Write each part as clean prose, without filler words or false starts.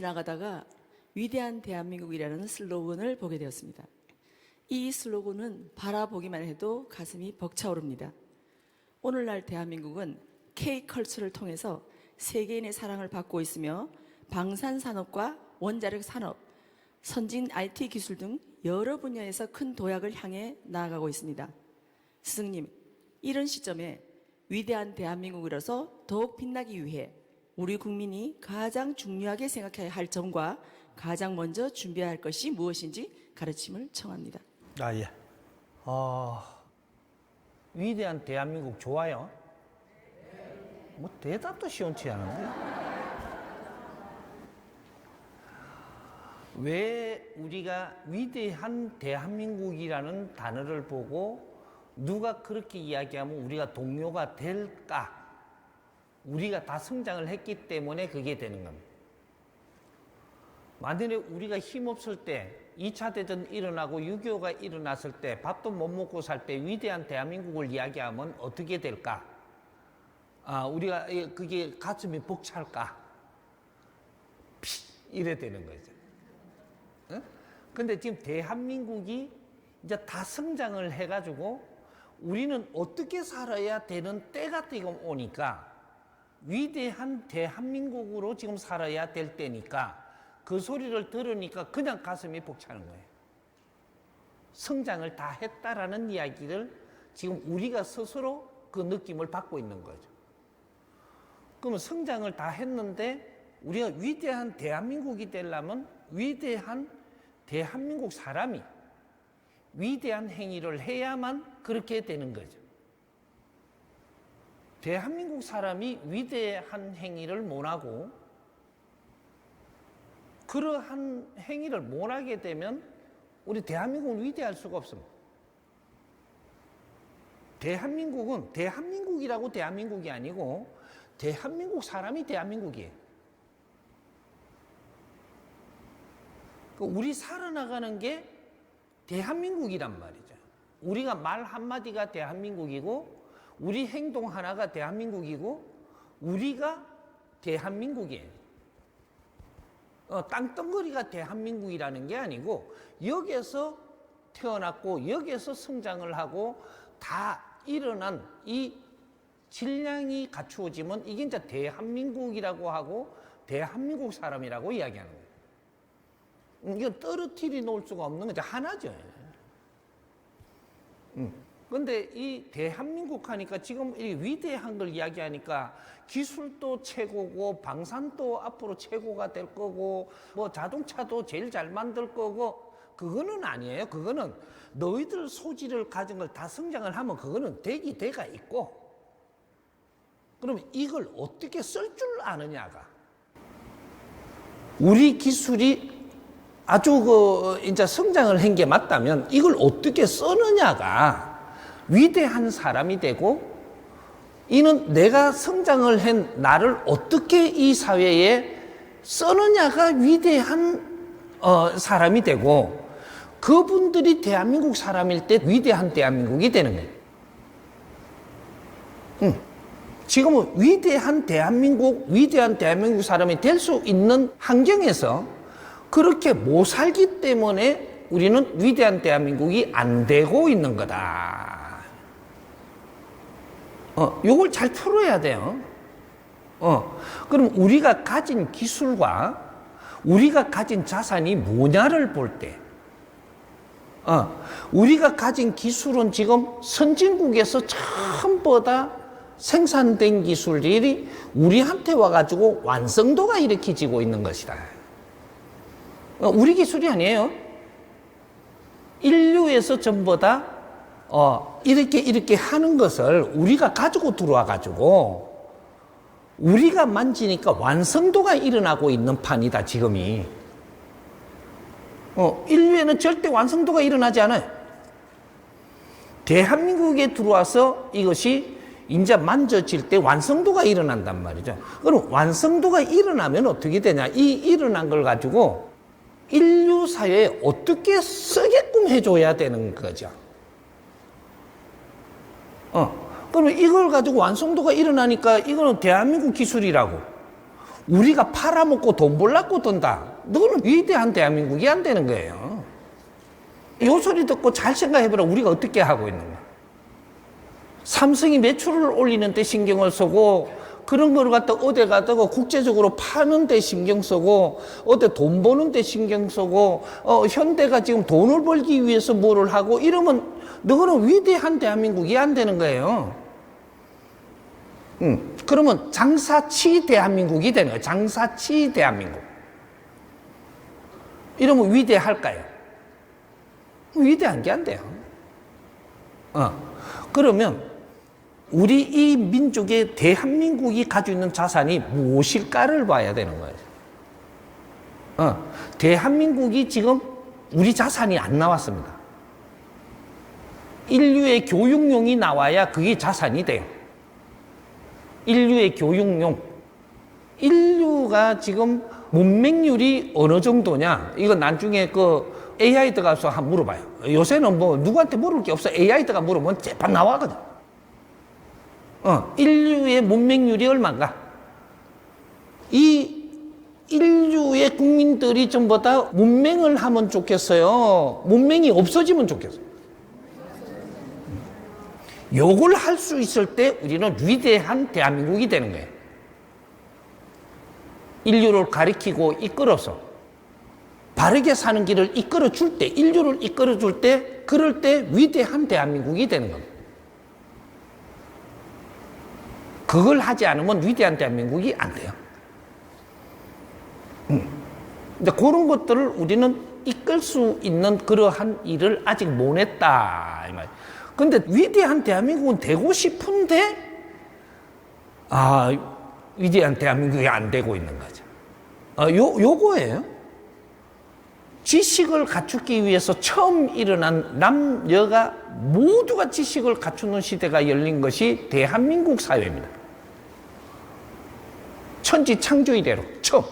지나가다가 위대한 대한민국이라는 슬로건을 보게 되었습니다. 이 슬로건은 바라보기만 해도 가슴이 벅차오릅니다. 오늘날 대한민국은 K컬처를 통해서 세계인의 사랑을 받고 있으며 방산산업과 원자력 산업, 선진 IT 기술 등 여러 분야에서 큰 도약을 향해 나아가고 있습니다. 스승님, 이런 시점에 위대한 대한민국이라서 더욱 빛나기 위해 우리 국민이 가장 중요하게 생각해야 할 점과 가장 먼저 준비해야 할 것이 무엇인지 가르침을 청합니다. 예. 위대한 대한민국 좋아요? 뭐 대답도 시원치 않은데? 왜 우리가 위대한 대한민국이라는 단어를 보고 누가 그렇게 이야기하면 우리가 동료가 될까? 우리가 다 성장을 했기 때문에 그게 되는 겁니다. 만약에 우리가 힘없을 때 2차 대전 일어나고 6.25가 일어났을 때 밥도 못 먹고 살 때 위대한 대한민국을 이야기하면 어떻게 될까? 우리가 그게 가슴이 벅찰까? 이래 되는 거죠. 근데 지금 대한민국이 이제 다 성장을 해가지고 우리는 어떻게 살아야 되는 때가 지금 오니까 위대한 대한민국으로 지금 살아야 될 때니까 그 소리를 들으니까 그냥 가슴이 벅차는 거예요. 성장을 다 했다라는 이야기를 지금 우리가 스스로 그 느낌을 받고 있는 거죠. 그러면 성장을 다 했는데 우리가 위대한 대한민국이 되려면 위대한 대한민국 사람이 위대한 행위를 해야만 그렇게 되는 거죠. 대한민국 사람이 위대한 행위를 못하고 그러한 행위를 못하게 되면 우리 대한민국은 위대할 수가 없습니다. 대한민국은 대한민국이라고 대한민국이 아니고 대한민국 사람이 대한민국이에요. 우리 살아나가는 게 대한민국이란 말이죠. 우리가 말 한마디가 대한민국이고 우리 행동 하나가 대한민국이고 우리가 대한민국이에요. 땅덩어리가 대한민국이라는 게 아니고 여기에서 태어났고 여기에서 성장을 하고 다 일어난 이 질량이 갖추어지면 이게 이제 대한민국이라고 하고 대한민국 사람이라고 이야기하는 거예요. 이건 떨어뜨려 놓을 수가 없는 거죠. 하나죠. 근데 이 대한민국 하니까 지금 이 위대한 걸 이야기하니까 기술도 최고고 방산도 앞으로 최고가 될 거고 뭐 자동차도 제일 잘 만들 거고 그거는 아니에요. 그거는 너희들 소질을 가진 걸 다 성장을 하면 그거는 대가 있고 그러면 이걸 어떻게 쓸 줄 아느냐가 우리 기술이 아주 이제 성장을 한 게 맞다면 이걸 어떻게 쓰느냐가 위대한 사람이 되고 이는 내가 성장을 한 나를 어떻게 이 사회에 쓰느냐가 위대한 사람이 되고 그분들이 대한민국 사람일 때 위대한 대한민국이 되는 거예요. 지금은 위대한 대한민국 사람이 될 수 있는 환경에서 그렇게 못 살기 때문에 우리는 위대한 대한민국이 안 되고 있는 거다. 요걸 잘 풀어야 돼요. 그럼 우리가 가진 기술과 우리가 가진 자산이 뭐냐를 볼 때, 우리가 가진 기술은 지금 선진국에서 전부다 생산된 기술들이 우리한테 와가지고 완성도가 일으켜지고 있는 것이다. 우리 기술이 아니에요. 인류에서 전부 다 이렇게 하는 것을 우리가 가지고 들어와가지고 우리가 만지니까 완성도가 일어나고 있는 판이다, 지금이. 인류에는 절대 완성도가 일어나지 않아요. 대한민국에 들어와서 이것이 이제 만져질 때 완성도가 일어난단 말이죠. 그럼 완성도가 일어나면 어떻게 되냐? 이 일어난 걸 가지고 인류 사회에 어떻게 쓰게끔 해줘야 되는 거죠. 그러면 이걸 가지고 완성도가 일어나니까 이거는 대한민국 기술이라고 우리가 팔아먹고 돈 벌라고 든다. 너는 위대한 대한민국이 안 되는 거예요. 요 소리 듣고 잘 생각해보라. 우리가 어떻게 하고 있는가. 삼성이 매출을 올리는 데 신경을 쓰고 그런 걸 갖다 어디 가다가 국제적으로 파는 데 신경 쓰고 어디 돈 버는 데 신경 쓰고 현대가 지금 돈을 벌기 위해서 뭐를 하고 이러면 너는 위대한 대한민국이 안 되는 거예요. 그러면 장사치 대한민국이 되는 거예요. 장사치 대한민국. 이러면 위대할까요? 위대한 게 안 돼요. 그러면 우리 이 민족의 대한민국이 가지고 있는 자산이 무엇일까를 봐야 되는 거예요. 대한민국이 지금 우리 자산이 안 나왔습니다. 인류의 교육용이 나와야 그게 자산이 돼요. 인류의 교육용. 인류가 지금 문맹률이 어느 정도냐? 이거 나중에 그 AI 들어가서 한번 물어봐요. 요새는 뭐 누구한테 물을 게 없어. AI 들어가 물으면 재판 나와거든. 인류의 문맹률이 얼마인가? 이 인류의 국민들이 전부 다 문맹을 하면 좋겠어요? 문맹이 없어지면 좋겠어요? 요걸 할 수 있을 때 우리는 위대한 대한민국이 되는 거예요. 인류를 가리키고 이끌어서 바르게 사는 길을 이끌어 줄 때, 인류를 이끌어 줄 때, 그럴 때 위대한 대한민국이 되는 겁니다. 그걸 하지 않으면 위대한 대한민국이 안 돼요. 근데 그런 것들을 우리는 이끌 수 있는 그러한 일을 아직 못 했다. 이 말이에요. 근데 위대한 대한민국은 되고 싶은데, 위대한 대한민국이 안 되고 있는 거죠. 요거예요. 지식을 갖추기 위해서 처음 일어난 남녀가 모두가 지식을 갖추는 시대가 열린 것이 대한민국 사회입니다. 천지 창조 이래로 처음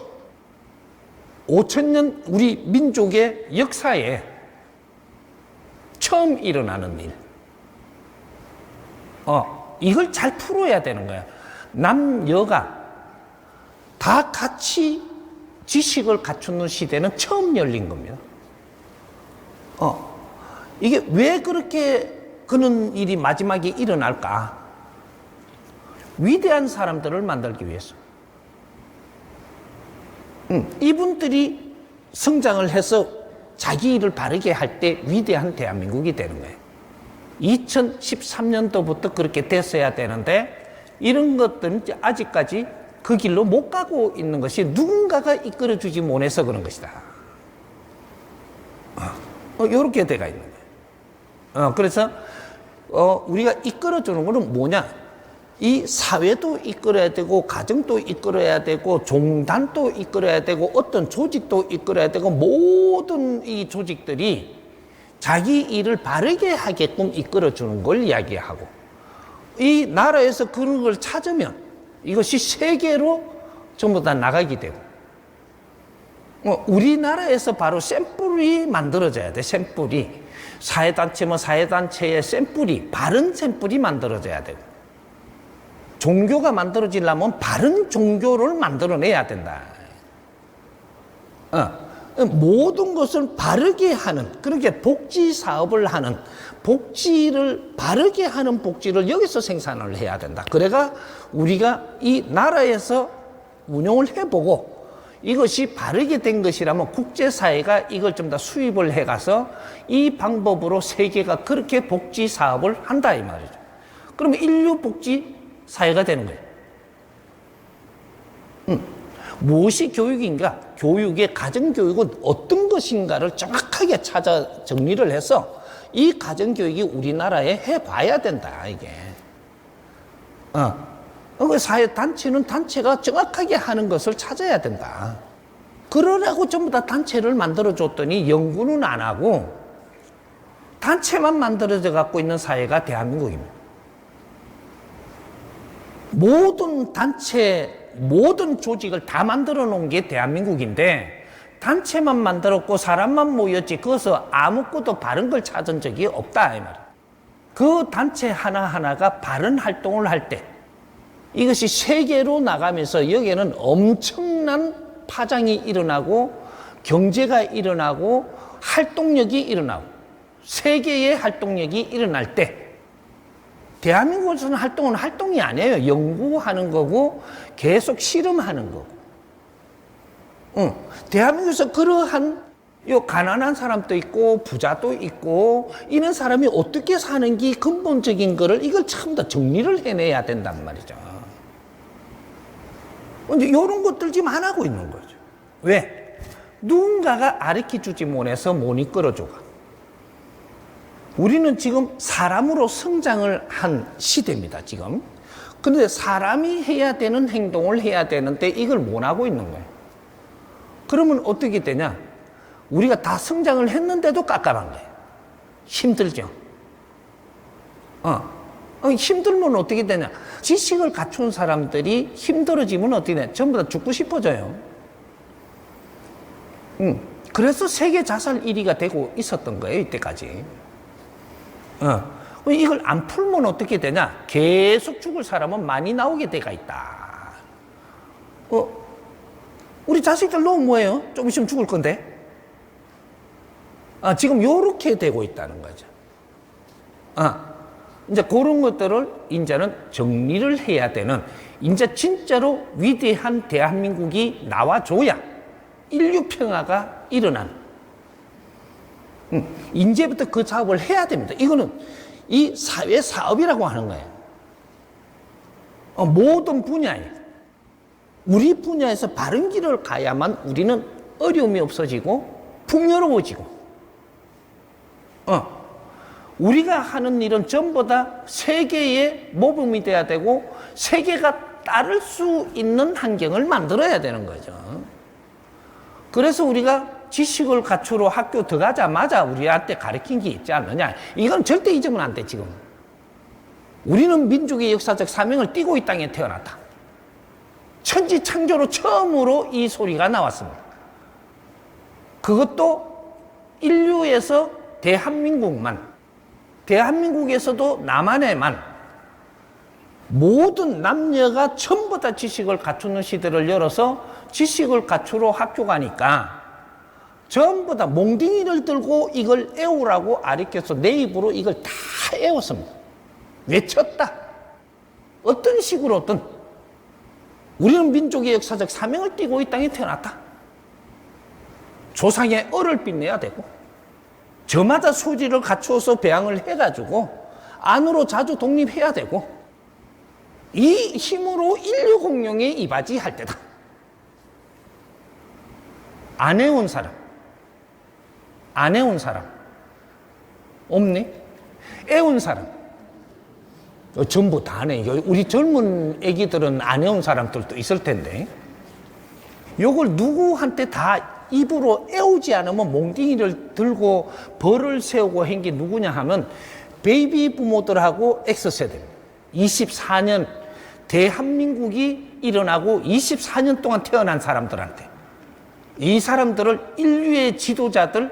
5,000년 우리 민족의 역사에 처음 일어나는 일. 이걸 잘 풀어야 되는 거야. 남녀가 다 같이 지식을 갖추는 시대는 처음 열린 겁니다. 이게 왜 그렇게 그런 일이 마지막에 일어날까? 위대한 사람들을 만들기 위해서. 이분들이 성장을 해서 자기 일을 바르게 할 때 위대한 대한민국이 되는 거예요. 2013년도부터 그렇게 됐어야 되는데 이런 것들은 아직까지 그 길로 못 가고 있는 것이 누군가가 이끌어주지 못해서 그런 것이다. 이렇게 돼가 있는 거예요. 그래서 우리가 이끌어주는 것은 뭐냐? 이 사회도 이끌어야 되고 가정도 이끌어야 되고 종단도 이끌어야 되고 어떤 조직도 이끌어야 되고 모든 이 조직들이 자기 일을 바르게 하게끔 이끌어주는 걸 이야기하고 이 나라에서 그런 걸 찾으면 이것이 세계로 전부 다 나가게 되고 우리나라에서 바로 샘플이 만들어져야 돼. 샘플이 사회단체면 사회단체의 샘플이 바른 샘플이 만들어져야 되고 종교가 만들어지려면 바른 종교를 만들어내야 된다. 모든 것을 바르게 하는 그렇게 복지 사업을 하는 복지를 바르게 하는 복지를 여기서 생산을 해야 된다. 그래가 우리가 이 나라에서 운영을 해보고 이것이 바르게 된 것이라면 국제사회가 이걸 좀 더 수입을 해가서 이 방법으로 세계가 그렇게 복지 사업을 한다 이 말이죠. 그러면 인류 복지 사회가 되는 거예요. 무엇이 교육인가? 교육의 가정교육은 어떤 것인가를 정확하게 찾아 정리를 해서 이 가정교육이 우리나라에 해봐야 된다 이게. 사회단체는 단체가 정확하게 하는 것을 찾아야 된다. 그러라고 전부 다 단체를 만들어줬더니 연구는 안 하고 단체만 만들어져 갖고 있는 사회가 대한민국입니다. 모든 단체, 모든 조직을 다 만들어 놓은 게 대한민국인데 단체만 만들었고 사람만 모였지 거기서 아무것도 바른 걸 찾은 적이 없다 이 말이에요. 그 단체 하나하나가 바른 활동을 할 때 이것이 세계로 나가면서 여기에는 엄청난 파장이 일어나고 경제가 일어나고 활동력이 일어나고 세계의 활동력이 일어날 때 대한민국에서는 활동은 활동이 아니에요. 연구하는 거고 계속 실험하는 거고. 대한민국에서 그러한 요 가난한 사람도 있고 부자도 있고 이런 사람이 어떻게 사는지 근본적인 거를 이걸 참 더 정리를 해내야 된단 말이죠. 근데 이런 것들 지금 안 하고 있는 거죠. 왜? 누군가가 가르쳐주지 못해서 못 이끌어줘가. 우리는 지금 사람으로 성장을 한 시대입니다, 지금. 그런데 사람이 해야 되는 행동을 해야 되는데 이걸 못 하고 있는 거예요. 그러면 어떻게 되냐? 우리가 다 성장을 했는데도 깝깝한 거예요. 힘들죠. 힘들면 어떻게 되냐? 지식을 갖춘 사람들이 힘들어지면 어떻게 되냐? 전부 다 죽고 싶어져요. 그래서 세계 자살 1위가 되고 있었던 거예요, 이때까지. 이걸 안 풀면 어떻게 되냐? 계속 죽을 사람은 많이 나오게 돼가 있다. 우리 자식들도 뭐예요? 좀 있으면 죽을 건데. 지금 요렇게 되고 있다는 거죠. 이제 그런 것들을 이제는 정리를 해야 되는, 이제 진짜로 위대한 대한민국이 나와줘야 인류 평화가 일어나는. 이제부터 그 작업을 해야 됩니다. 이거는 이 사회 사업이라고 하는 거예요. 모든 분야에 우리 분야에서 바른 길을 가야만 우리는 어려움이 없어지고 풍요로워지고, 우리가 하는 일은 전부 다 세계의 모범이 돼야 되고 세계가 따를 수 있는 환경을 만들어야 되는 거죠. 그래서 우리가 지식을 갖추러 학교 들어가자마자 우리한테 가르친 게 있지 않느냐. 이건 절대 잊으면 안 돼, 지금. 우리는 민족의 역사적 사명을 띠고 이 땅에 태어났다. 천지창조로 처음으로 이 소리가 나왔습니다. 그것도 인류에서 대한민국만, 대한민국에서도 남한에만 모든 남녀가 전부 다 지식을 갖추는 시대를 열어서 지식을 갖추러 학교 가니까 전부 다 몽둥이를 들고 이걸 애우라고 가르쳐서 내 입으로 이걸 다 애웠습니다. 외쳤다. 어떤 식으로든 우리는 민족의 역사적 사명을 띠고 이 땅에 태어났다. 조상의 얼을 빛내야 되고 저마다 소질을 갖추어서 배양을 해가지고 안으로 자주 독립해야 되고 이 힘으로 인류 공룡에 이바지할 때다. 안 해온 사람, 안 해온 사람 없네? 애운 사람 전부 다 하네. 우리 젊은 애기들은 안 해온 사람들도 있을 텐데 요걸 누구한테 다 입으로 애우지 않으면 몽둥이를 들고 벌을 세우고 한 게 누구냐 하면 베이비 부모들하고 X세대입니다. 24년 대한민국이 일어나고 24년 동안 태어난 사람들한테, 이 사람들을 인류의 지도자들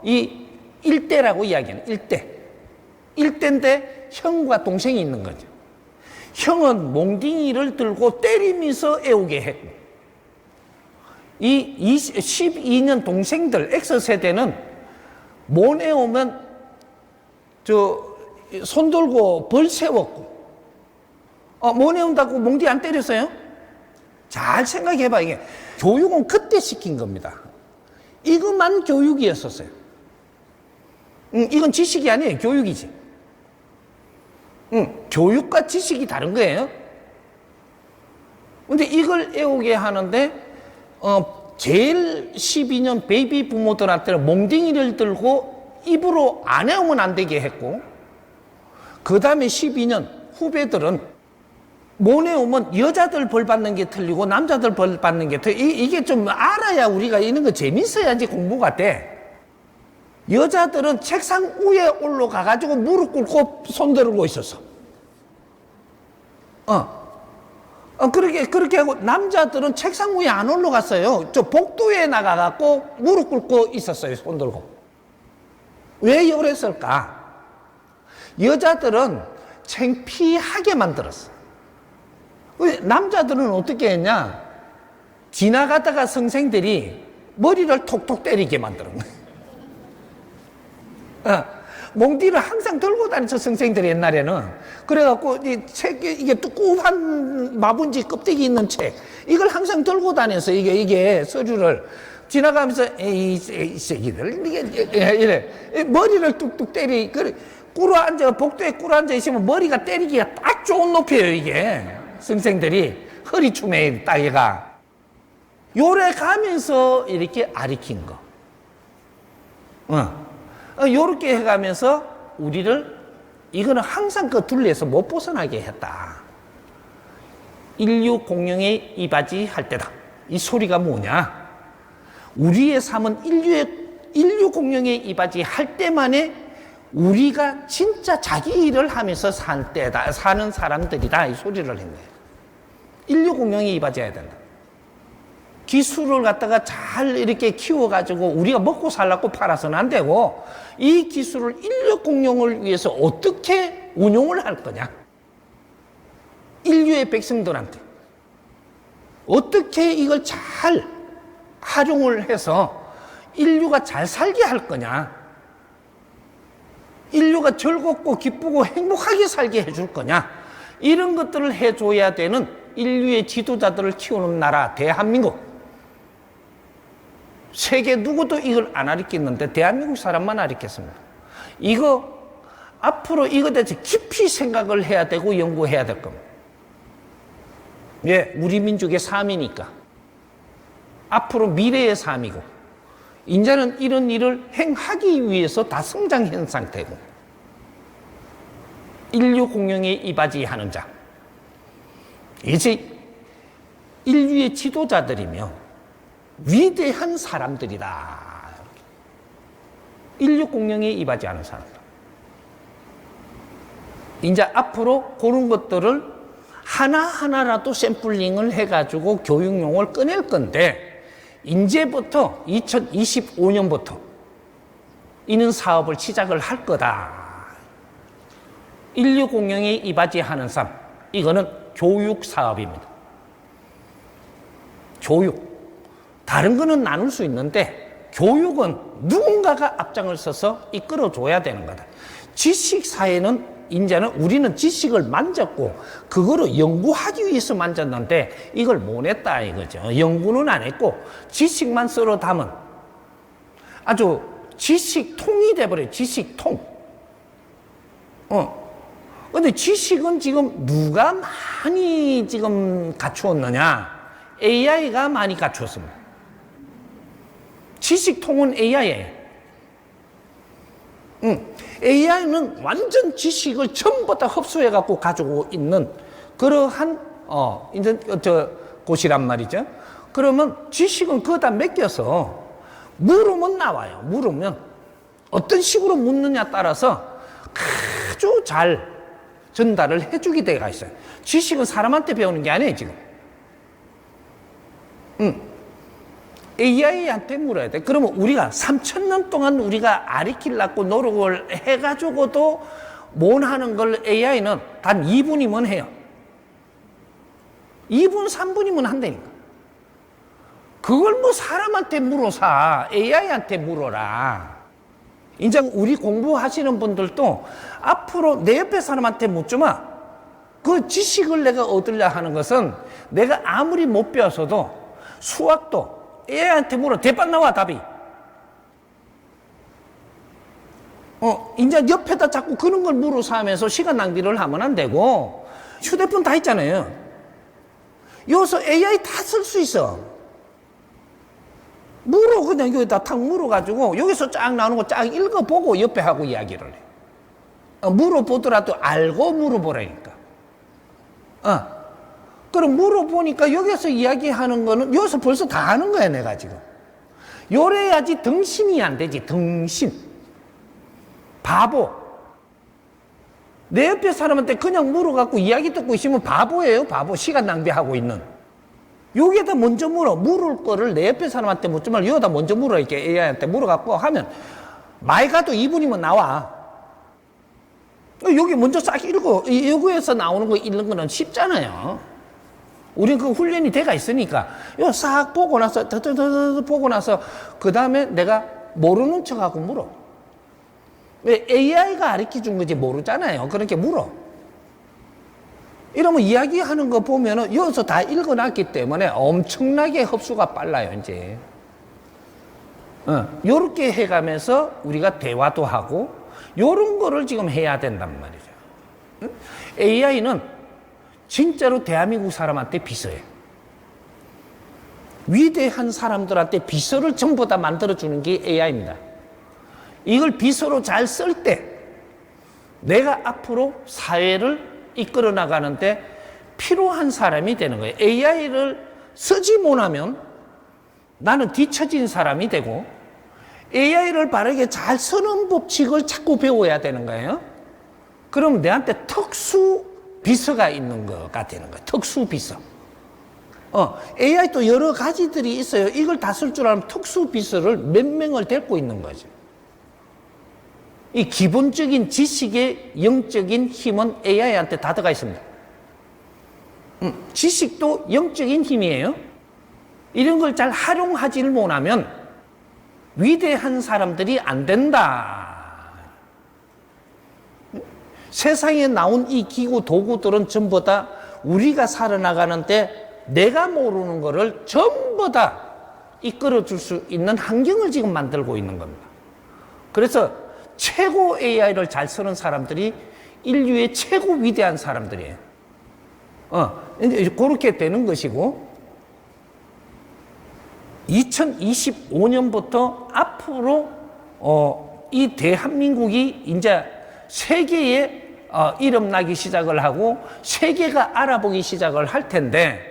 이 일대라고 이야기하는 일대인데 형과 동생이 있는 거죠. 형은 몽둥이를 들고 때리면서 애우게 했고 이 12년 동생들 X세대는 못 애우면 손 들고 벌 세웠고 못 애운다고 몽둥이 안 때렸어요? 잘 생각해봐. 이게 교육은 그때 시킨 겁니다. 이것만 교육이었었어요. 이건 지식이 아니에요. 교육이지. 교육과 지식이 다른 거예요. 근데 이걸 애우게 하는데 제일 12년 베이비 부모들한테는 몽둥이를 들고 입으로 안 애우면 안 되게 했고, 그 다음에 12년 후배들은 못 애우면 여자들 벌 받는 게 틀리고 남자들 벌 받는 게 틀리고, 이게 좀 알아야 우리가 이런 거 재밌어야지 공부가 돼. 여자들은 책상 위에 올라가가지고 무릎 꿇고 손 들고 있었어. 그렇게 하고 남자들은 책상 위에 안 올라갔어요. 저 복도에 나가갖고 무릎 꿇고 있었어요. 손 들고. 왜 이랬을까? 여자들은 창피하게 만들었어. 남자들은 어떻게 했냐? 지나가다가 선생들이 머리를 톡톡 때리게 만드는 거예요. 몽디를 항상 들고 다니죠, 선생들이 옛날에는. 그래갖고, 이게 두꺼운 마분지 껍데기 있는 책, 이걸 항상 들고 다녀서, 이게 서류를 지나가면서, 이 새끼들, 이래. 머리를 뚝뚝 때리, 복도에 꿇어 앉아 있으면 머리가 때리기가 딱 좋은 높이에요, 이게. 선생들이. 허리춤에 따위가. 요래 가면서 이렇게 아리킨 거. 요렇게 해가면서 우리를, 이거는 항상 그 둘레에서 못 벗어나게 했다. 인류 공룡의 이바지 할 때다. 이 소리가 뭐냐? 우리의 삶은 인류 공룡의 이바지 할 때만에 우리가 진짜 자기 일을 하면서 사는 사람들이다. 이 소리를 했네. 인류 공룡의 이바지 해야 된다. 기술을 갖다가 잘 이렇게 키워가지고 우리가 먹고 살라고 팔아서는 안 되고, 이 기술을 인류 공룡을 위해서 어떻게 운용을 할 거냐? 인류의 백성들한테 어떻게 이걸 잘 활용을 해서 인류가 잘 살게 할 거냐? 인류가 즐겁고 기쁘고 행복하게 살게 해줄 거냐? 이런 것들을 해줘야 되는 인류의 지도자들을 키우는 나라 대한민국. 세계 누구도 이걸 안 가르쳤는데 대한민국 사람만 가르쳤습니다. 이거 앞으로 이거에 대해서 깊이 생각을 해야 되고 연구해야 될 겁니다. 예, 우리 민족의 삶이니까. 앞으로 미래의 삶이고, 이제는 이런 일을 행하기 위해서 다 성장한 상태고, 인류 공룡에 이바지하는 자, 이제 인류의 지도자들이며 위대한 사람들이다. 인류 공룡에 이바지하는 사람들. 이제 앞으로 그런 것들을 하나하나라도 샘플링을 해가지고 교육용을 꺼낼 건데, 이제부터 2025년부터 이런 사업을 시작을 할 거다. 인류 공룡에 이바지하는 삶, 이거는 교육 사업입니다. 교육. 다른 거는 나눌 수 있는데 교육은 누군가가 앞장을 서서 이끌어줘야 되는 거다. 지식사회는 이제는 우리는 지식을 만졌고 그거를 연구하기 위해서 만졌는데 이걸 못 했다 이거죠. 연구는 안 했고 지식만 쓸어 담은 아주 지식통이 돼버려요. 지식통. 근데 지식은 지금 누가 많이 지금 갖추었느냐? AI가 많이 갖추었습니다. 지식통은 AI예요. AI는 완전 지식을 전부 다 흡수해갖고 가지고 있는 그러한, 이제, 곳이란 말이죠. 그러면 지식은 그거다 맡겨서 물으면 나와요. 물으면. 어떤 식으로 묻느냐 따라서 아주 잘 전달을 해주게 돼가 있어요. 지식은 사람한테 배우는 게 아니에요, 지금. AI한테 물어야 돼. 그러면 우리가 3,000년 동안 우리가 가르치려고 노력을 해가지고도 못 하는 걸 AI는 단 2분이면 해요. 2분, 3분이면 한다니까. 그걸 뭐 사람한테 물어사. AI한테 물어라. 이제 우리 공부하시는 분들도 앞으로 내 옆에 사람한테 묻지 마. 그 지식을 내가 얻으려 하는 것은 내가 아무리 못 배웠어도 수학도 AI한테 물어. 대박 나와, 답이. 이제 옆에다 자꾸 그런 걸 물어서 하면서 시간 낭비를 하면 안 되고, 휴대폰 다 있잖아요. 여기서 AI 다 쓸 수 있어. 물어, 그냥 여기다 탁 물어가지고, 여기서 쫙 나오는 거 쫙 읽어보고 옆에 하고 이야기를 해. 물어보더라도 알고 물어보라니까. 그럼 물어보니까 여기서 이야기하는 거는 여기서 벌써 다 하는 거야, 내가 지금. 요래야지 등신이 안 되지, 등신. 바보. 내 옆에 사람한테 그냥 물어갖고 이야기 듣고 있으면 바보예요, 바보. 시간 낭비하고 있는. 여기에다 먼저 물을 거를 내 옆에 사람한테 묻지 말고 여기다 먼저 물어, 이렇게 AI한테 물어갖고 하면 많이 가도 2분이면 나와. 여기 먼저 싹 읽어. 여기에서 나오는 거 읽는 거는 쉽잖아요. 우린 그 훈련이 돼가 있으니까 이거 싹 보고 나서 더더더 보고 나서 그 다음에 내가 모르는 척하고 물어. 왜 AI가 가르쳐준 거지 모르잖아요. 그렇게 물어. 이러면 이야기하는 거 보면은 여기서 다 읽어놨기 때문에 엄청나게 흡수가 빨라요 이제. 요렇게 해가면서 우리가 대화도 하고 요런 거를 지금 해야 된단 말이죠. AI는 진짜로 대한민국 사람한테 비서예요. 위대한 사람들한테 비서를 전부 다 만들어주는 게 AI입니다. 이걸 비서로 잘 쓸 때 내가 앞으로 사회를 이끌어 나가는데 필요한 사람이 되는 거예요. AI를 쓰지 못하면 나는 뒤처진 사람이 되고 AI를 바르게 잘 쓰는 법칙을 자꾸 배워야 되는 거예요. 그럼 내한테 특수 비서가 있는 거가 되는 거예요. 특수 비서. AI 또 여러 가지들이 있어요. 이걸 다 쓸 줄 알면 특수 비서를 몇 명을 데리고 있는 거죠. 이 기본적인 지식의 영적인 힘은 AI한테 다 들어가 있습니다. 지식도 영적인 힘이에요. 이런 걸 잘 활용하지를 못하면 위대한 사람들이 안 된다. 세상에 나온 이 기구 도구들은 전부 다 우리가 살아나가는데 내가 모르는 거를 전부 다 이끌어 줄 수 있는 환경을 지금 만들고 있는 겁니다. 그래서 최고 AI를 잘 쓰는 사람들이 인류의 최고 위대한 사람들이에요. 이제 그렇게 되는 것이고 2025년부터 앞으로 이 대한민국이 이제 세계에 이름 나기 시작을 하고 세계가 알아보기 시작을 할 텐데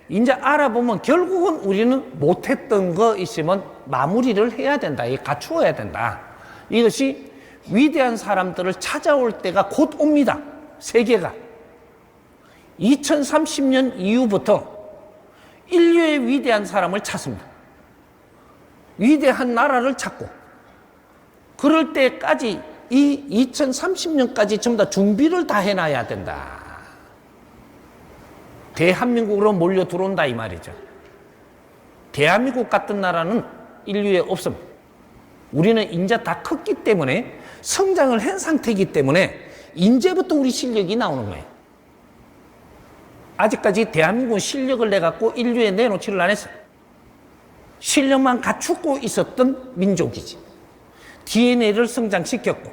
이제 알아보면 결국은 우리는 못했던 거 있으면 마무리를 해야 된다. 갖추어야 된다. 이것이 위대한 사람들을 찾아올 때가 곧 옵니다. 세계가. 2030년 이후부터 인류의 위대한 사람을 찾습니다. 위대한 나라를 찾고 그럴 때까지 이 2030년까지 전부 다 준비를 다 해놔야 된다. 대한민국으로 몰려 들어온다 이 말이죠. 대한민국 같은 나라는 인류에 없습니다. 우리는 이제 다 컸기 때문에 성장을 한 상태이기 때문에 이제부터 우리 실력이 나오는 거예요. 아직까지 대한민국은 실력을 내갖고 인류에 내놓지를 않았어요. 실력만 갖추고 있었던 민족이지. DNA를 성장시켰고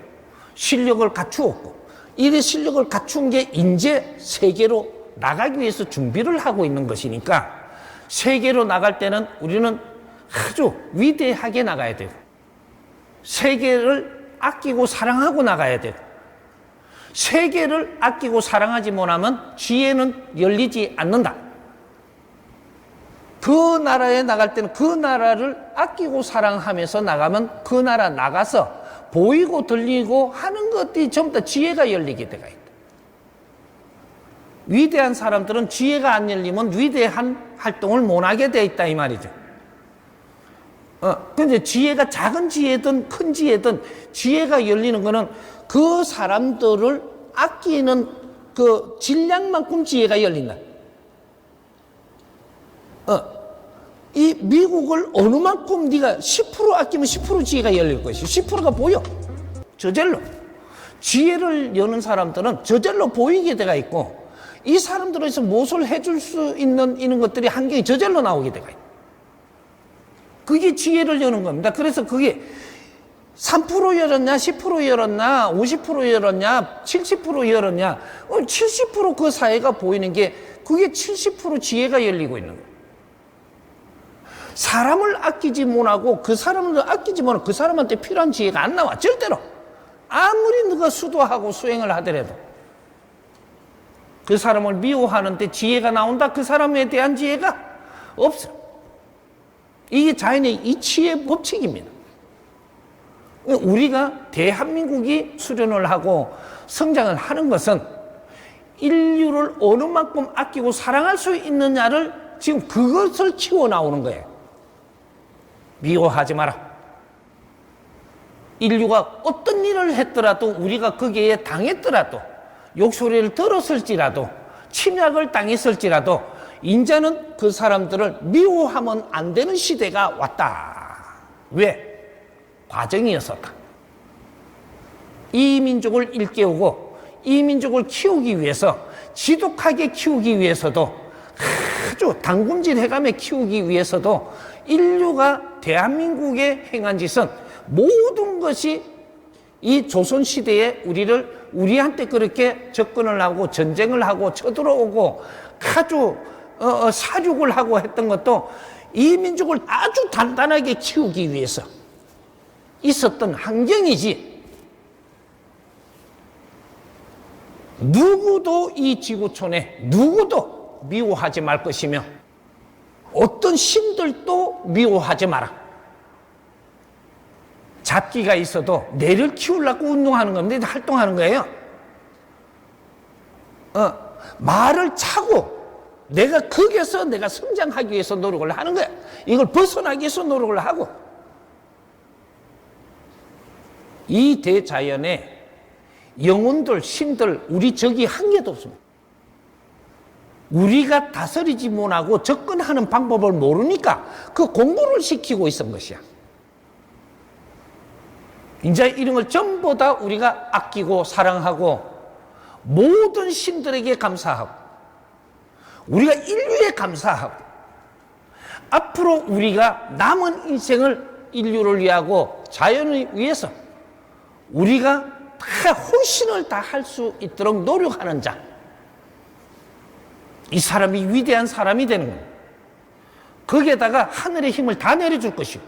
실력을 갖추었고 이 실력을 갖춘 게 이제 세계로 나가기 위해서 준비를 하고 있는 것이니까 세계로 나갈 때는 우리는 아주 위대하게 나가야 되고 세계를 아끼고 사랑하고 나가야 되고 세계를 아끼고 사랑하지 못하면 지혜는 열리지 않는다. 그 나라에 나갈 때는 그 나라를 아끼고 사랑하면서 나가면 그 나라 나가서 보이고 들리고 하는 것들이 전부 다 지혜가 열리게 되어 있다. 위대한 사람들은 지혜가 안 열리면 위대한 활동을 못하게 되어 있다 이 말이죠. 근데 지혜가 작은 지혜든 큰 지혜든 지혜가 열리는 거는 그 사람들을 아끼는 그 질량만큼 지혜가 열린다. 이 미국을 어느 만큼 네가 10% 아끼면 10% 지혜가 열릴 것이 10%가 보여. 저절로. 지혜를 여는 사람들은 저절로 보이게 돼가 있고 이 사람들에서 무엇을 해줄 수 있는 이런 것들이 환경이 저절로 나오게 돼가 있다. 그게 지혜를 여는 겁니다. 그래서 그게 3% 열었냐, 10% 열었냐, 50% 열었냐, 70% 열었냐, 70% 사회가 보이는 게 그게 70% 지혜가 열리고 있는 거예요. 사람을 아끼지 못하고 그 사람을 아끼지 못하고 그 사람한테 필요한 지혜가 안 나와. 절대로. 아무리 누가 수도하고 수행을 하더라도 그 사람을 미워하는데 지혜가 나온다? 그 사람에 대한 지혜가 없어. 이게 자연의 이치의 법칙입니다. 우리가 대한민국이 수련을 하고 성장을 하는 것은 인류를 어느 만큼 아끼고 사랑할 수 있느냐를 지금 그것을 키워 나오는 거예요. 미워하지 마라. 인류가 어떤 일을 했더라도 우리가 거기에 당했더라도 욕소리를 들었을지라도 침략을 당했을지라도 이제는 그 사람들을 미워하면 안 되는 시대가 왔다. 왜? 과정이었었다. 이 민족을 일깨우고 이 민족을 키우기 위해서, 지독하게 키우기 위해서도, 아주 당군질해가며 키우기 위해서도 인류가 대한민국에 행한 짓은 모든 것이 이 조선시대에 우리한테 그렇게 접근을 하고 전쟁을 하고 쳐들어오고 아주 사륙을 하고 했던 것도 이 민족을 아주 단단하게 키우기 위해서 있었던 환경이지, 누구도 이 지구촌에 누구도 미워하지 말 것이며 어떤 신들도 미워하지 마라. 잡기가 있어도 내를 키우려고 운동하는 겁니다. 활동하는 거예요. 말을 차고 내가 거기에서 내가 성장하기 위해서 노력을 하는 거야. 이걸 벗어나기 위해서 노력을 하고, 이 대자연에 영혼들, 신들, 우리 적이 한 개도 없습니다. 우리가 다스리지 못하고 접근하는 방법을 모르니까 그 공부를 시키고 있는 것이야. 이제 이런 걸 전부 다 우리가 아끼고 사랑하고 모든 신들에게 감사하고 우리가 인류에 감사하고 앞으로 우리가 남은 인생을 인류를 위하고 자연을 위해서 우리가 다 헌신을 다 할 수 있도록 노력하는 자, 이 사람이 위대한 사람이 되는 겁니다. 거기에다가 하늘의 힘을 다 내려줄 것이고,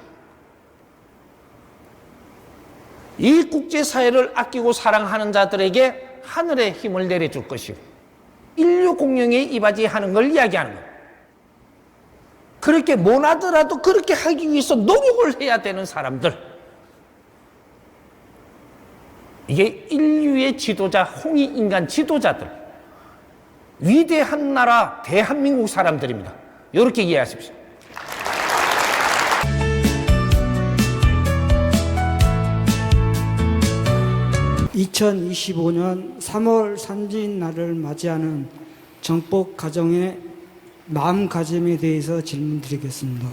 이 국제사회를 아끼고 사랑하는 자들에게 하늘의 힘을 내려줄 것이고, 인류 공영에 이바지하는 걸 이야기하는 거예요. 그렇게 못하더라도 그렇게 하기 위해서 노력을 해야 되는 사람들, 이게 인류의 지도자, 홍익인간 지도자들, 위대한 나라 대한민국 사람들입니다. 이렇게 이해하십시오. 2025년 3월 삼진날을 맞이하는 정복 가정의 마음가짐에 대해서 질문드리겠습니다.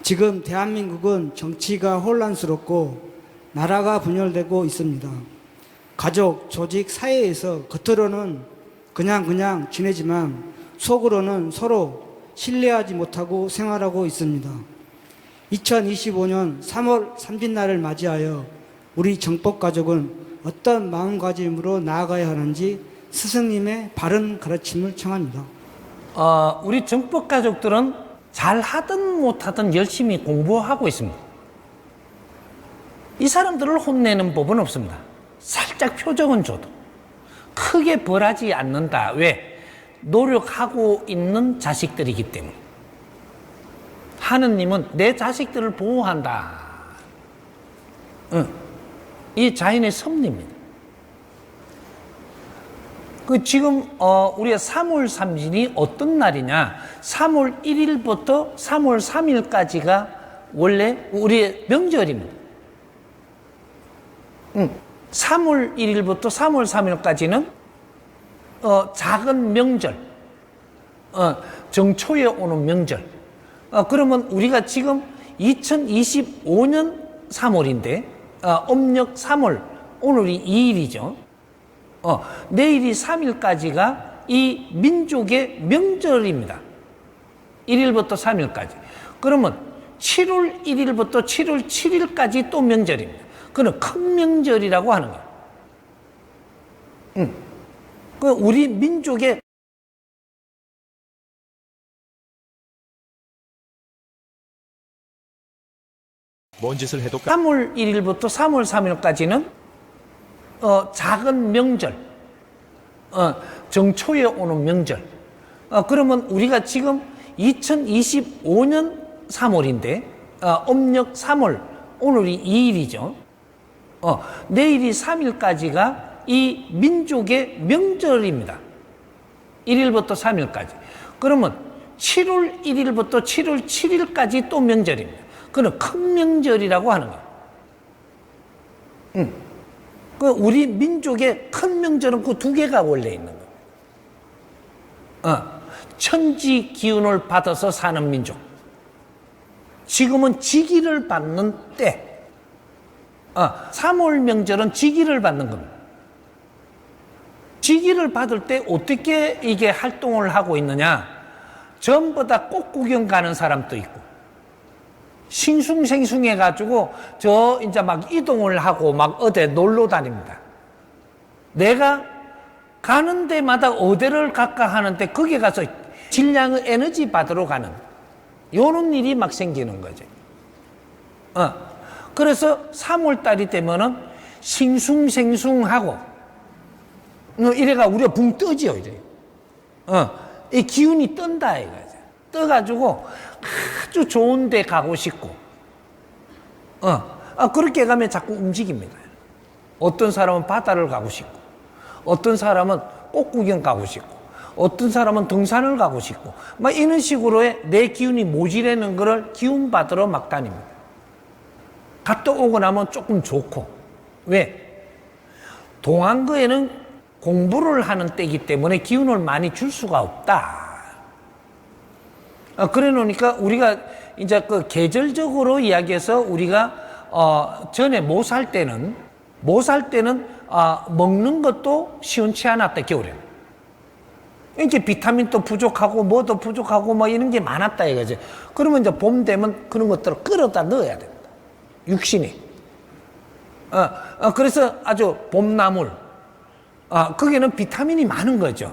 지금 대한민국은 정치가 혼란스럽고 나라가 분열되고 있습니다. 가족, 조직, 사회에서 겉으로는 그냥 지내지만 속으로는 서로 신뢰하지 못하고 생활하고 있습니다. 2025년 3월 삼진날을 맞이하여 우리 정법가족은 어떤 마음가짐으로 나아가야 하는지 스승님의 바른 가르침을 청합니다. 우리 정법가족들은 잘하든 못하든 열심히 공부하고 있습니다. 이 사람들을 혼내는 법은 없습니다. 살짝 표정은 줘도 크게 벌하지 않는다. 왜? 노력하고 있는 자식들이기 때문에. 하느님은 내 자식들을 보호한다. 이 자연의 섭리입니다. 지금 우리가 3월 삼진이 어떤 날이냐? 3월 1일부터 3월 3일까지가 원래 우리의 명절입니다. 3월 1일부터 3월 3일까지는 작은 명절, 정초에 오는 명절. 그러면 우리가 지금 2025년 3월인데 음력 3월, 오늘이 2일이죠. 내일이 3일까지가 이 민족의 명절입니다. 1일부터 3일까지. 그러면 7월 1일부터 7월 7일까지 또 명절입니다. 그건 큰 명절이라고 하는 거예요. 우리 민족의 뭔 짓을 해도 3월 1일부터 3월 3일까지는 작은 명절, 정초에 오는 명절. 그러면 우리가 지금 2025년 3월인데 음력 3월, 오늘이 2일이죠. 내일이 3일까지가 이 민족의 명절입니다. 1일부터 3일까지. 그러면 7월 1일부터 7월 7일까지 또 명절입니다. 그건 큰 명절이라고 하는 거예요. 우리 민족의 큰 명절은 그 두 개가 원래 있는 거예요. 천지 기운을 받아서 사는 민족. 지금은 지기를 받는 때. 3월 명절은 지기를 받는 겁니다. 지기를 받을 때 어떻게 이게 활동을 하고 있느냐? 전부 다 꽃 구경 가는 사람도 있고, 싱숭생숭해가지고 저 이제 막 이동을 하고 막 어디 놀러 다닙니다. 내가 가는 데마다 어디를 갈까 하는데 거기 가서 질량의 에너지 받으러 가는 요런 일이 막 생기는 거죠. 그래서 3월달이 되면은 싱숭생숭하고 이래가 우리가 붕 뜨지요, 이래. 이 기운이 뜬다 이거죠. 떠가지고 아주 좋은 데 가고 싶고, 그렇게 가면 자꾸 움직입니다. 어떤 사람은 바다를 가고 싶고, 어떤 사람은 꽃 구경 가고 싶고, 어떤 사람은 등산을 가고 싶고, 막 이런 식으로 내 기운이 모자라는 거를 기운 받으러 막 다닙니다. 갔다 오고 나면 조금 좋고, 왜? 동안거에는 공부를 하는 때이기 때문에 기운을 많이 줄 수가 없다. 그래 놓으니까 우리가 이제 그 계절적으로 이야기해서 우리가 전에 못 살 때는 먹는 것도 시원치 않았다, 겨울에는. 이렇게 비타민도 부족하고 뭐도 부족하고 뭐 이런 게 많았다 이거지. 그러면 이제 봄 되면 그런 것들을 끌어다 넣어야 됩니다. 육신이. 그래서 아주 봄나물. 거기는 비타민이 많은 거죠.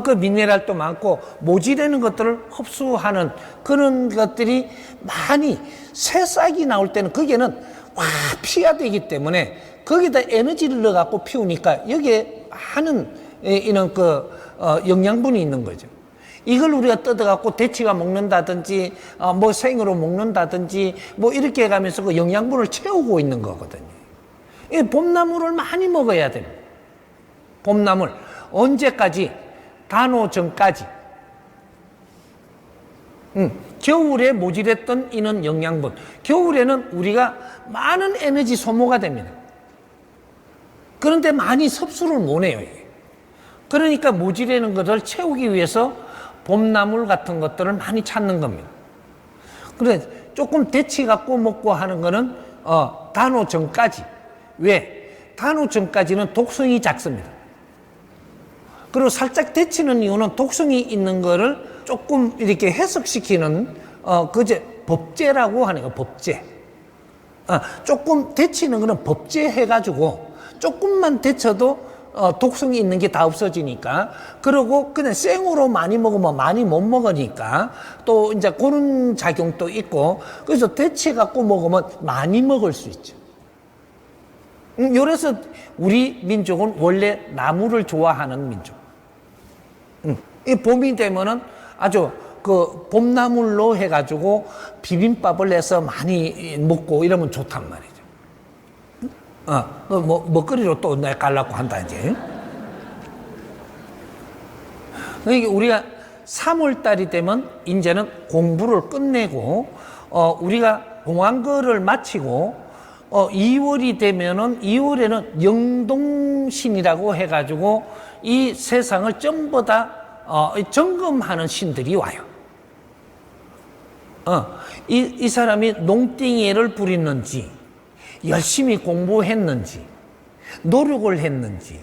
그 미네랄도 많고 모질되는 것들을 흡수하는 그런 것들이 많이 새싹이 나올 때는 거기에는 확 피어야 되기 때문에 거기다 에너지를 넣어갖고 피우니까 여기에 많은 이런 영양분이 있는 거죠. 이걸 우리가 뜯어갖고 대치가 먹는다든지 뭐 생으로 먹는다든지 뭐 이렇게 해가면서 그 영양분을 채우고 있는 거거든요. 이 봄나물을 많이 먹어야 됩니다. 봄나물 언제까지? 단오 전까지. 겨울에 모질했던 이는 영양분. 겨울에는 우리가 많은 에너지 소모가 됩니다. 그런데 많이 섭수를 못 해요. 그러니까 모질하는 것을 채우기 위해서 봄나물 같은 것들을 많이 찾는 겁니다. 그래 조금 데치 갖고 먹고 하는 거는 단오 전까지. 왜? 단오 전까지는 독성이 작습니다. 그리고 살짝 데치는 이유는 독성이 있는 거를 조금 이렇게 해석시키는 그제 법제라고 하는 거, 법제. 조금 데치는 거는 법제 해가지고 조금만 데쳐도 독성이 있는 게 다 없어지니까. 그리고 그냥 생으로 많이 먹으면 많이 못 먹으니까 또 이제 그런 작용도 있고, 그래서 데쳐 갖고 먹으면 많이 먹을 수 있죠. 그래서 우리 민족은 원래 나무를 좋아하는 민족. 이 봄이 되면은 아주 그 봄나물로 해가지고 비빔밥을 해서 많이 먹고 이러면 좋단 말이죠. 뭐 먹거리로 또 내 깔라고 한다 이제. 그러니까 우리가 3월 달이 되면 이제는 공부를 끝내고 우리가 공안거를 마치고 2월이 되면은 2월에는 영동신이라고 해가지고 이 세상을 전부 다 점검하는 신들이 와요. 이 사람이 농땡이를 부리는지, 열심히 공부했는지, 노력을 했는지,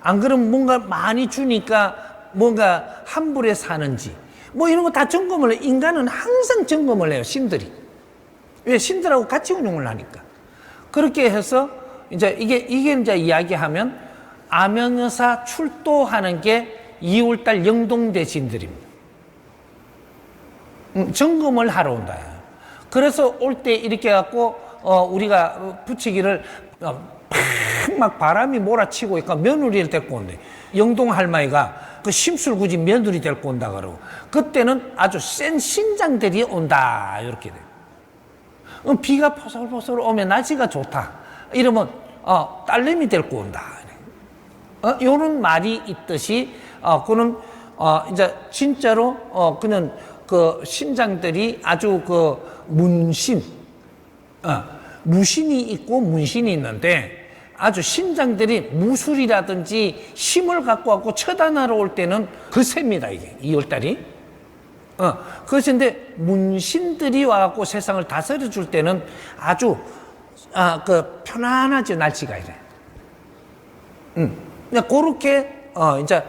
안 그러면 뭔가 많이 주니까 뭔가 함부로 사는지, 뭐 이런 거 다 점검을 해요. 인간은 항상 점검을 해요, 신들이. 왜? 신들하고 같이 운용을 하니까. 그렇게 해서 이제 이게 이제 이야기하면 암영여사 출도하는 게 2월달 영동대신들입니다. 점검을 하러 온다. 그래서 올 때 이렇게 해갖고 우리가 붙이기를 막 바람이 몰아치고 있고 며느리를 데리고 온대. 영동 할머니가 그 심술궂이 며느리 데리고 온다 그러고, 그때는 아주 센 신장들이 온다 이렇게 돼. 비가 포솔포솔 오면 날씨가 좋다 이러면 딸내미 데리고 온다. 이런 말이 있듯이 그는 이제 진짜로 그는 그 신장들이 아주 그 문신, 무신이 있고 문신이 있는데 아주 신장들이 무술이라든지 힘을 갖고 왔고 처단하러 올 때는 거셉니다, 이게 2월달이. 그것인데 문신들이 와갖고 세상을 다스려 줄 때는 아주 편안하죠, 날씨가 이래. 그렇게 이제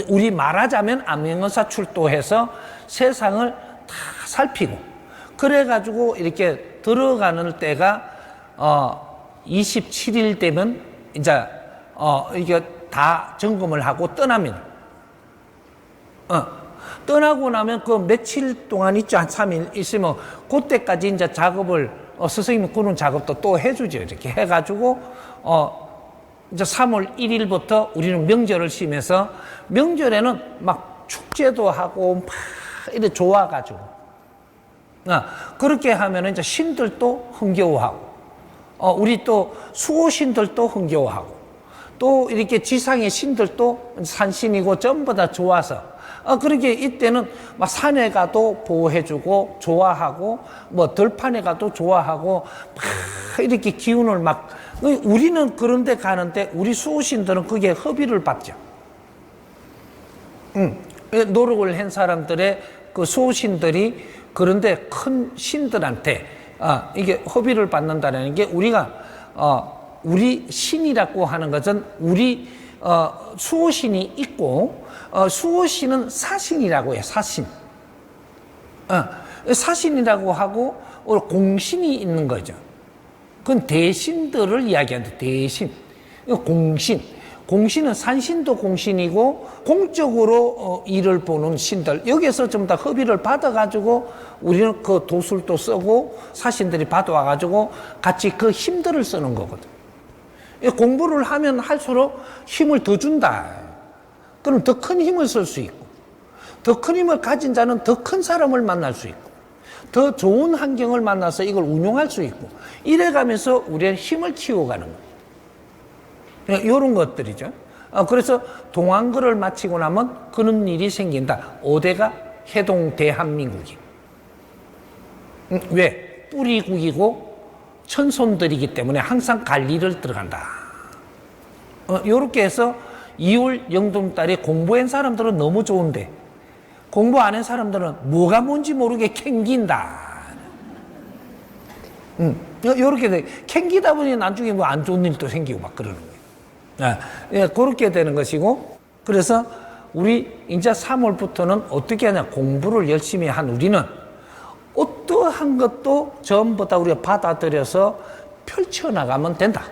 우리 말하자면 암행어사 출도해서 세상을 다 살피고 그래가지고 이렇게 들어가는 때가 27일 되면 이제 이게 다 점검을 하고 떠납니다. 떠나고 나면 그 며칠 동안 있죠. 한 3일 있으면 그때까지 이제 작업을 스승님이 그런 작업도 또 해주죠. 이렇게 해가지고 이제 3월 1일부터 우리는 명절을 쉬면서 명절에는 막 축제도 하고 막 이렇게 좋아가지고 그렇게 하면 이제 신들도 흥겨워하고 우리 또 수호신들도 흥겨워하고 또 이렇게 지상의 신들도 산신이고 전부 다 좋아서 그렇게 이때는 막 산에 가도 보호해주고 좋아하고 뭐 들판에 가도 좋아하고 막 이렇게 기운을 막 우리는 그런데 가는데 우리 수호신들은 그게 허비를 받죠. 노력을 한 사람들의 그 수호신들이 그런데 큰 신들한테 이게 허비를 받는다는 게 우리가 우리 신이라고 하는 것은 우리 수호신이 있고 수호신은 사신이라고 해요. 사신. 사신이라고 하고 공신이 있는 거죠. 그건 대신들을 이야기하는데 대신. 공신. 공신은 산신도 공신이고 공적으로 일을 보는 신들. 여기에서 좀 다 허비를 받아가지고 우리는 그 도술도 쓰고 사신들이 받아와가지고 같이 그 힘들을 쓰는 거거든. 공부를 하면 할수록 힘을 더 준다. 그럼 더 큰 힘을 쓸 수 있고 더 큰 힘을 가진 자는 더 큰 사람을 만날 수 있고 더 좋은 환경을 만나서 이걸 운용할 수 있고 이래가면서 우리의 힘을 키워가는 거예요. 이런 것들이죠. 그래서 동안거를 마치고 나면 그런 일이 생긴다. 5대가 해동 대한민국이. 왜? 뿌리국이고 천손들이기 때문에 항상 관리를 들어간다. 이렇게 해서 2월 영동달에 공부한 사람들은 너무 좋은데 공부 안 한 사람들은 뭐가 뭔지 모르게 캥긴다. 이렇게 돼. 캥기다 보니 나중에 뭐 안 좋은 일도 생기고 막 그러는 거예요. 그렇게 되는 것이고 그래서 우리 이제 3월부터는 어떻게 하냐. 공부를 열심히 한 우리는 어떠한 것도 전부 다 우리가 받아들여서 펼쳐나가면 된다.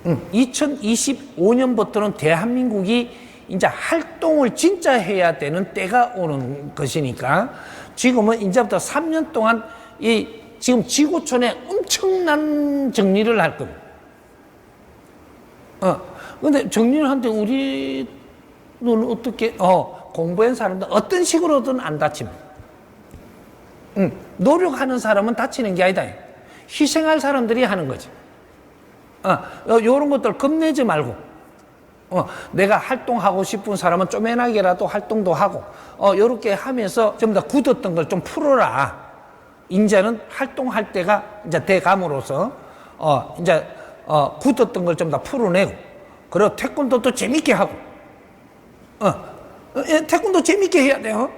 2025년부터는 대한민국이 이제 활동을 진짜 해야 되는 때가 오는 것이니까 지금은 이제부터 3년 동안 지금 지구촌에 엄청난 정리를 할 겁니다. 근데 정리를 하는데 우리는 어떻게, 공부한 사람들 어떤 식으로든 안 다칩니다. 노력하는 사람은 다치는 게 아니다. 희생할 사람들이 하는 거지. 요런 것들 겁내지 말고, 내가 활동하고 싶은 사람은 쪼매나게라도 활동도 하고, 요렇게 하면서 좀 더 굳었던 걸 좀 풀어라. 이제는 활동할 때가 이제 돼감으로써, 이제, 굳었던 걸 좀 더 풀어내고, 그리고 태권도도 재밌게 하고, 태권도 재밌게 해야 돼요.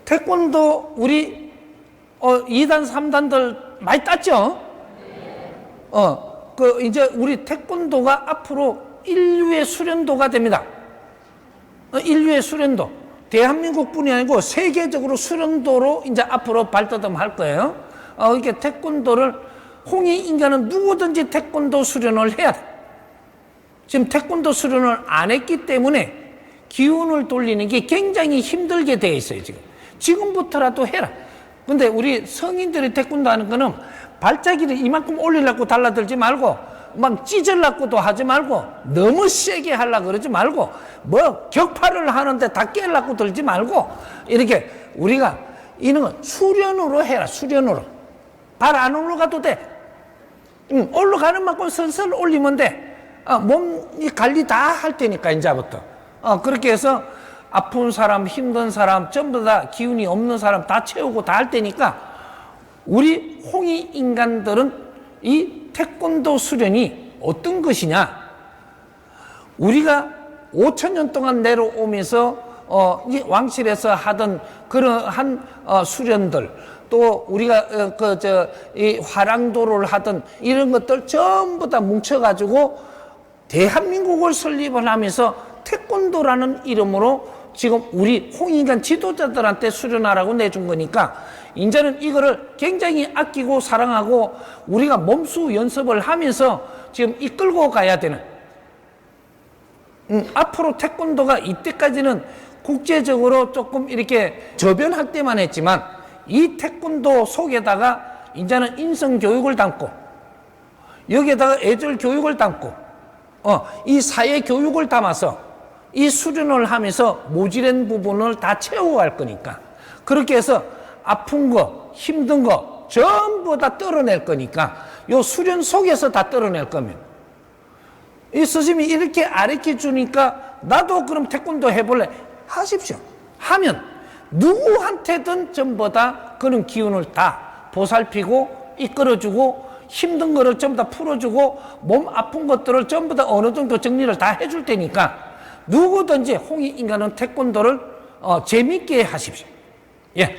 태권도 우리 2단, 3단들 많이 땄죠? 이제 우리 태권도가 앞으로 인류의 수련도가 됩니다. 인류의 수련도. 대한민국뿐이 아니고 세계적으로 수련도로 이제 앞으로 발돋움할 거예요. 이렇게 태권도를 홍익인간은 누구든지 태권도 수련을 해야 돼. 지금 태권도 수련을 안 했기 때문에 기운을 돌리는 게 굉장히 힘들게 돼 있어요, 지금. 지금부터라도 해라. 근데 우리 성인들이 태권도 하는 거는 발차기를 이만큼 올리려고 달라들지 말고 막 찢으려고도 하지 말고 너무 세게 하려고 그러지 말고 뭐 격파를 하는데 다 깨려고 들지 말고 이렇게 우리가 이런 건 수련으로 해라. 수련으로. 발 안 올라가도 돼. 올라가는 만큼 슬슬 올리면 돼. 몸이 관리 다 할 테니까 이제부터. 그렇게 해서 아픈 사람, 힘든 사람, 전부 다 기운이 없는 사람 다 채우고 다 할 테니까 우리 홍익 인간들은 이 태권도 수련이 어떤 것이냐? 우리가 5,000년 동안 내려오면서 이 왕실에서 하던 그러한 수련들, 또 우리가 이 화랑도를 하던 이런 것들 전부 다 뭉쳐가지고 대한민국을 설립을 하면서 태권도라는 이름으로 지금 우리 홍익관 지도자들한테 수련하라고 내준 거니까, 이제는 이거를 굉장히 아끼고 사랑하고 우리가 몸수 연습을 하면서 지금 이끌고 가야 되는, 앞으로 태권도가 이때까지는 국제적으로 조금 이렇게 저변할 때만 했지만, 이 태권도 속에다가 이제는 인성교육을 담고, 여기에다가 애절 교육을 담고, 이 사회 교육을 담아서 이 수련을 하면서 모자란 부분을 다 채워갈 거니까, 그렇게 해서 아픈 거, 힘든 거 전부 다 떨어낼 거니까, 요 수련 속에서 다 떨어낼 거면, 이 스님이 이렇게 가르쳐 주니까 나도 그럼 태권도 해볼래 하십시오. 하면 누구한테든 전부 다 그런 기운을 다 보살피고 이끌어주고, 힘든 거를 전부 다 풀어주고, 몸 아픈 것들을 전부 다 어느 정도 정리를 다 해줄 테니까 누구든지 홍익인간은 태권도를 재밌게 하십시오. 예.